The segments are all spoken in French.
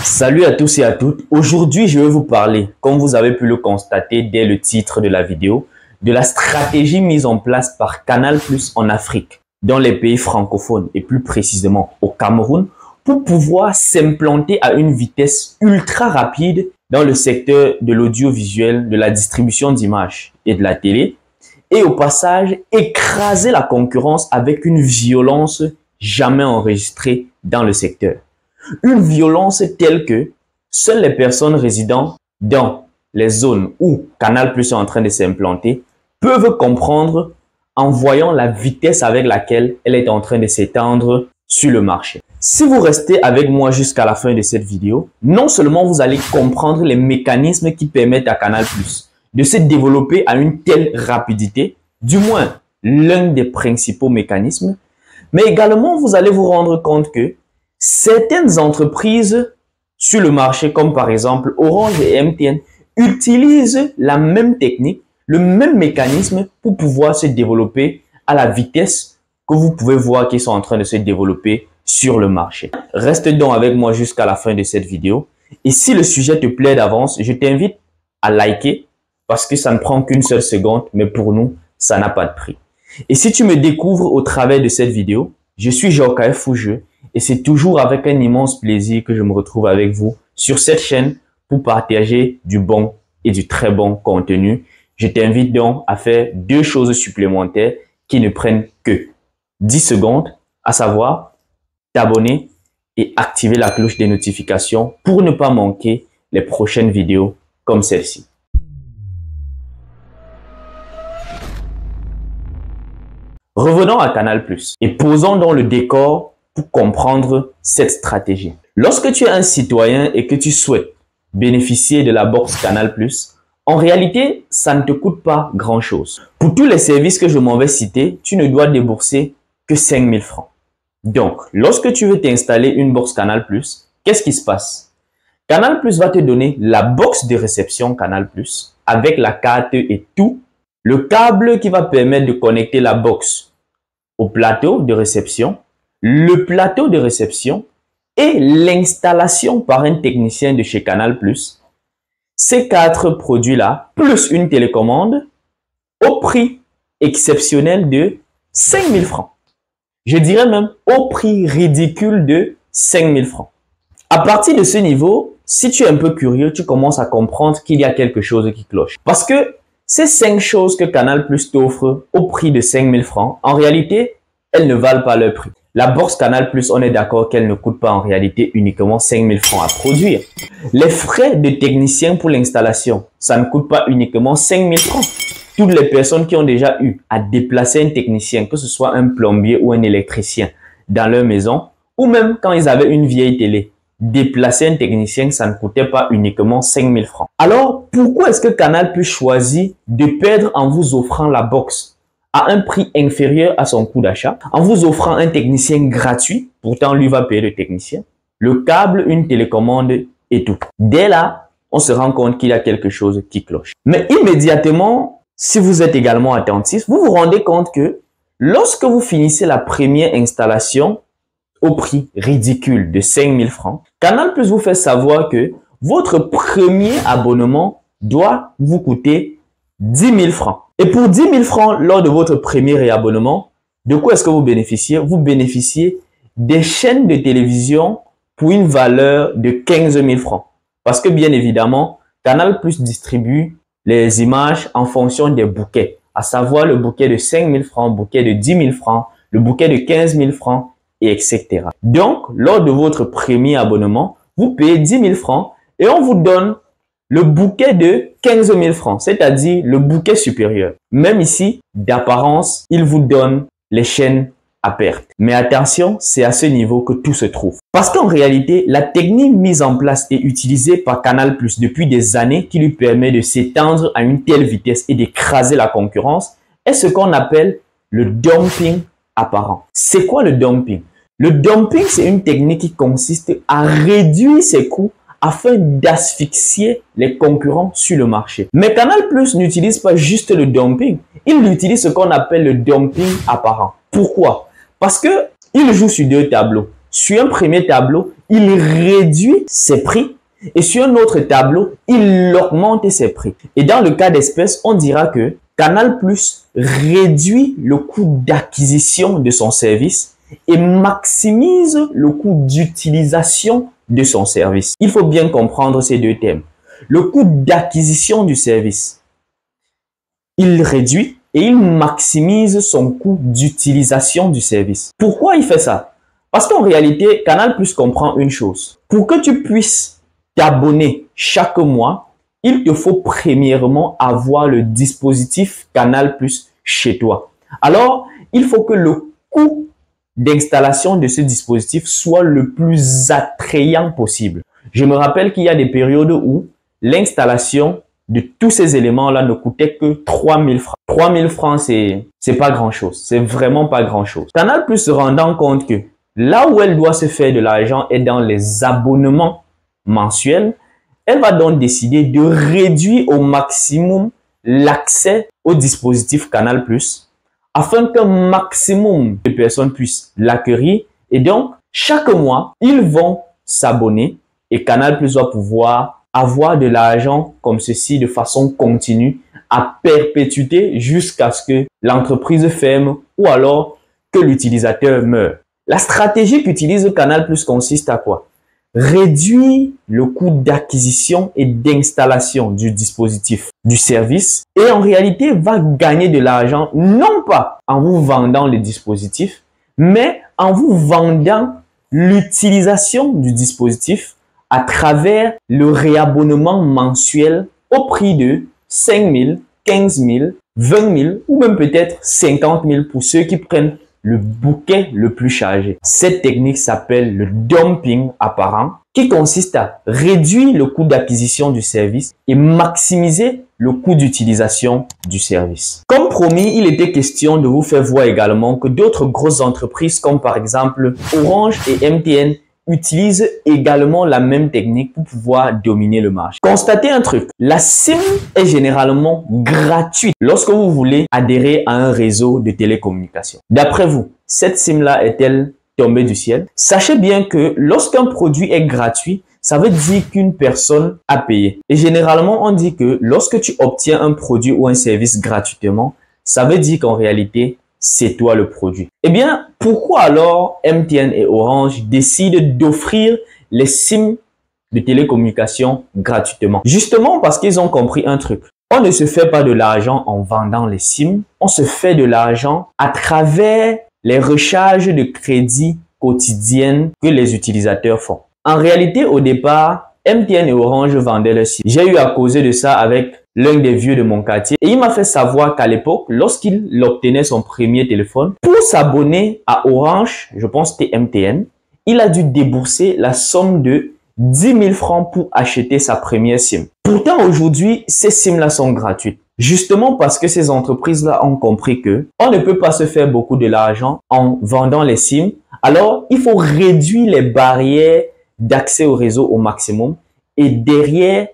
Salut à tous et à toutes. Aujourd'hui, je vais vous parler, comme vous avez pu le constater dès le titre de la vidéo, de la stratégie mise en place par Canal+ en Afrique, dans les pays francophones et plus précisément au Cameroun, pour pouvoir s'implanter à une vitesse ultra rapide dans le secteur de l'audiovisuel, de la distribution d'images et de la télé, et au passage écraser la concurrence avec une violence jamais enregistrée dans le secteur. Une violence telle que seules les personnes résidant dans les zones où Canal+ est en train de s'implanter peuvent comprendre en voyant la vitesse avec laquelle elle est en train de s'étendre sur le marché. Si vous restez avec moi jusqu'à la fin de cette vidéo, non seulement vous allez comprendre les mécanismes qui permettent à Canal+ de se développer à une telle rapidité, du moins l'un des principaux mécanismes, mais également vous allez vous rendre compte que certaines entreprises sur le marché, comme par exemple Orange et MTN, utilisent la même technique, le même mécanisme pour pouvoir se développer à la vitesse que vous pouvez voir qu'ils sont en train de se développer sur le marché. Reste donc avec moi jusqu'à la fin de cette vidéo. Et si le sujet te plaît d'avance, je t'invite à liker parce que ça ne prend qu'une seule seconde, mais pour nous, ça n'a pas de prix. Et si tu me découvres au travers de cette vidéo, je suis Jokaï Foujeux. Et c'est toujours avec un immense plaisir que je me retrouve avec vous sur cette chaîne pour partager du bon et du très bon contenu. Je t'invite donc à faire deux choses supplémentaires qui ne prennent que 10 secondes, à savoir t'abonner et activer la cloche des notifications pour ne pas manquer les prochaines vidéos comme celle-ci. Revenons à Canal+ et posons donc le décor pour comprendre cette stratégie. Lorsque tu es un citoyen et que tu souhaites bénéficier de la box Canal+, en réalité, ça ne te coûte pas grand-chose. Pour tous les services que je m'en vais citer, tu ne dois débourser que 5 000 francs. Donc, lorsque tu veux t'installer une box Canal+, qu'est-ce qui se passe? Canal+ va te donner la box de réception Canal+, avec la carte et tout, le câble qui va permettre de connecter la box au plateau de réception, le plateau de réception et l'installation par un technicien de chez Canal+. Ces 4 produits-là, plus une télécommande, au prix exceptionnel de 5 000 francs. Je dirais même au prix ridicule de 5 000 francs. À partir de ce niveau, si tu es un peu curieux, tu commences à comprendre qu'il y a quelque chose qui cloche. Parce que ces 5 choses que Canal+ t'offre au prix de 5 000 francs, en réalité, elles ne valent pas leur prix. La box Canal+, on est d'accord qu'elle ne coûte pas en réalité uniquement 5 000 francs à produire. Les frais de technicien pour l'installation, ça ne coûte pas uniquement 5 000 francs. Toutes les personnes qui ont déjà eu à déplacer un technicien, que ce soit un plombier ou un électricien, dans leur maison, ou même quand ils avaient une vieille télé, déplacer un technicien, ça ne coûtait pas uniquement 5 000 francs. Alors, pourquoi est-ce que Canal+ choisit de perdre en vous offrant la box à un prix inférieur à son coût d'achat, en vous offrant un technicien gratuit, pourtant lui va payer le technicien, le câble, une télécommande et tout. Dès là, on se rend compte qu'il y a quelque chose qui cloche. Mais immédiatement, si vous êtes également attentif, vous vous rendez compte que lorsque vous finissez la première installation au prix ridicule de 5 000 francs, Canal+ vous fait savoir que votre premier abonnement doit vous coûter 10 000 francs. Et pour 10 000 francs lors de votre premier réabonnement, de quoi est-ce que vous bénéficiez? Vous bénéficiez des chaînes de télévision pour une valeur de 15 000 francs. Parce que bien évidemment, Canal+ distribue les images en fonction des bouquets, à savoir le bouquet de 5 000 francs, le bouquet de 10 000 francs, le bouquet de 15 000 francs, et etc. Donc, lors de votre premier abonnement, vous payez 10 000 francs et on vous donne le bouquet de 15 000 francs, c'est-à-dire le bouquet supérieur. Même ici, d'apparence, il vous donne les chaînes à perte. Mais attention, c'est à ce niveau que tout se trouve. Parce qu'en réalité, la technique mise en place et utilisée par Canal+ depuis des années qui lui permet de s'étendre à une telle vitesse et d'écraser la concurrence est ce qu'on appelle le dumping apparent. C'est quoi le dumping? Le dumping, c'est une technique qui consiste à réduire ses coûts afin d'asphyxier les concurrents sur le marché. Mais Canal+ n'utilise pas juste le dumping, il utilise ce qu'on appelle le dumping apparent. Pourquoi? Parce que il joue sur deux tableaux. sur un premier tableau, il réduit ses prix et sur un autre tableau, il augmente ses prix. Et dans le cas d'espèce, on dira que Canal+ réduit le coût d'acquisition de son service et maximise le coût d'utilisation de son service. Il faut bien comprendre ces deux thèmes. Le coût d'acquisition du service, il réduit et il maximise son coût d'utilisation du service. Pourquoi il fait ça? Parce qu'en réalité, Canal+ comprend une chose. Pour que tu puisses t'abonner chaque mois, il te faut premièrement avoir le dispositif Canal+ chez toi. Alors, il faut que le coût d'installation de ce dispositif soit le plus attrayant possible. Je me rappelle qu'il y a des périodes où l'installation de tous ces éléments-là ne coûtait que 3000 francs. 3000 francs, c'est pas grand-chose. C'est vraiment pas grand-chose. Canal+ se rendant compte que là où elle doit se faire de l'argent est dans les abonnements mensuels, elle va donc décider de réduire au maximum l'accès au dispositif Canal+, afin qu'un maximum de personnes puissent l'acquérir. Et donc, chaque mois, ils vont s'abonner et Canal+ va pouvoir avoir de l'argent comme ceci de façon continue à perpétuité jusqu'à ce que l'entreprise ferme ou alors que l'utilisateur meure. La stratégie qu'utilise Canal+ consiste à quoi? Réduire le coût d'acquisition et d'installation du dispositif du service et en réalité va gagner de l'argent non pas en vous vendant le dispositif, mais en vous vendant l'utilisation du dispositif à travers le réabonnement mensuel au prix de 5 000, 15 000, 20 000 ou même peut-être 50 000 pour ceux qui prennent le bouquet le plus chargé. Cette technique s'appelle le dumping apparent qui consiste à réduire le coût d'acquisition du service et maximiser le coût d'utilisation du service. Comme promis, il était question de vous faire voir également que d'autres grosses entreprises comme par exemple Orange et MTN utilisent également la même technique pour pouvoir dominer le marché. Constatez un truc, la SIM est généralement gratuite lorsque vous voulez adhérer à un réseau de télécommunications. D'après vous, cette SIM-là est-elle tombée du ciel? Sachez bien que lorsqu'un produit est gratuit, ça veut dire qu'une personne a payé. Et généralement, on dit que lorsque tu obtiens un produit ou un service gratuitement, ça veut dire qu'en réalité, c'est toi le produit. Eh bien, pourquoi alors MTN et Orange décident d'offrir les SIM de télécommunications gratuitement? Justement parce qu'ils ont compris un truc. On ne se fait pas de l'argent en vendant les SIM, on se fait de l'argent à travers les recharges de crédit quotidiennes que les utilisateurs font. En réalité, au départ, MTN et Orange vendaient leurs SIM. J'ai eu à causer de ça avec l'un des vieux de mon quartier et il m'a fait savoir qu'à l'époque, lorsqu'il obtenait son premier téléphone, pour s'abonner à Orange, je pense que c'était MTN, il a dû débourser la somme de 10 000 francs pour acheter sa première SIM. Pourtant, aujourd'hui, ces SIM-là sont gratuites. Justement parce que ces entreprises-là ont compris que on ne peut pas se faire beaucoup de l'argent en vendant les SIM. Alors, il faut réduire les barrières d'accès au réseau au maximum et derrière,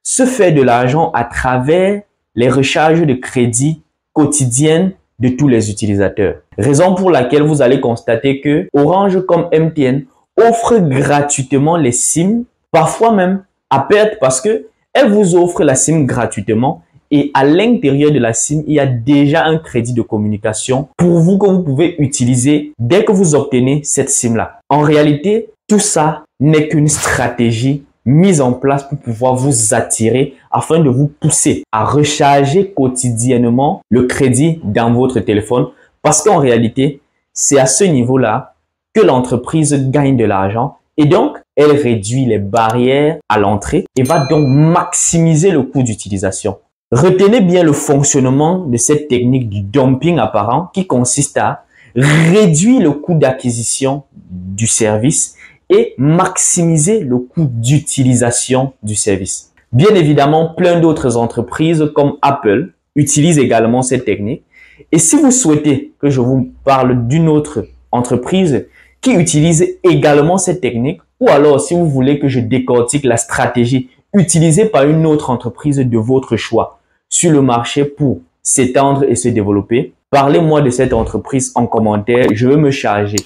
se faire de l'argent à travers les recharges de crédit quotidiennes de tous les utilisateurs. Raison pour laquelle vous allez constater que Orange comme MTN offre gratuitement les SIM, parfois même à perte parce que elle vous offre la SIM gratuitement et à l'intérieur de la SIM, il y a déjà un crédit de communication pour vous que vous pouvez utiliser dès que vous obtenez cette SIM-là. En réalité, tout ça n'est qu'une stratégie mise en place pour pouvoir vous attirer afin de vous pousser à recharger quotidiennement le crédit dans votre téléphone parce qu'en réalité, c'est à ce niveau-là que l'entreprise gagne de l'argent et donc elle réduit les barrières à l'entrée et va donc maximiser le coût d'utilisation. Retenez bien le fonctionnement de cette technique du dumping apparent qui consiste à réduire le coût d'acquisition du service et maximiser le coût d'utilisation du service. Bien évidemment, plein d'autres entreprises comme Apple utilisent également cette technique. Et si vous souhaitez que je vous parle d'une autre entreprise qui utilise également cette technique, ou alors si vous voulez que je décortique la stratégie utilisée par une autre entreprise de votre choix sur le marché pour s'étendre et se développer, parlez-moi de cette entreprise en commentaire. Je vais me charger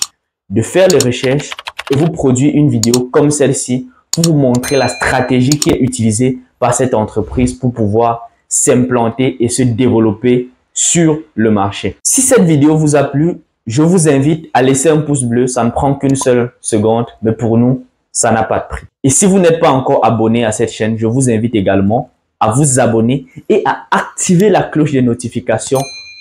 de faire les recherches et vous produire une vidéo comme celle-ci pour vous montrer la stratégie qui est utilisée par cette entreprise pour pouvoir s'implanter et se développer sur le marché. Si cette vidéo vous a plu, je vous invite à laisser un pouce bleu. Ça ne prend qu'une seule seconde, mais pour nous, ça n'a pas de prix. Et si vous n'êtes pas encore abonné à cette chaîne, je vous invite également à vous abonner et à activer la cloche des notifications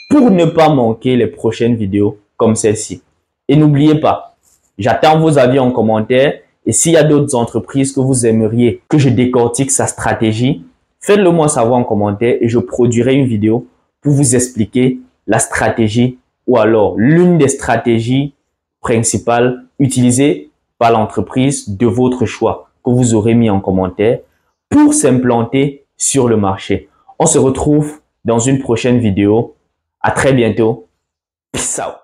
pour ne pas manquer les prochaines vidéos comme celle-ci. Et n'oubliez pas, j'attends vos avis en commentaire et s'il y a d'autres entreprises que vous aimeriez que je décortique sa stratégie, faites-le moi savoir en commentaire et je produirai une vidéo pour vous expliquer la stratégie ou alors l'une des stratégies principales utilisées par l'entreprise de votre choix que vous aurez mis en commentaire pour s'implanter sur le marché. On se retrouve dans une prochaine vidéo. À très bientôt. Peace out.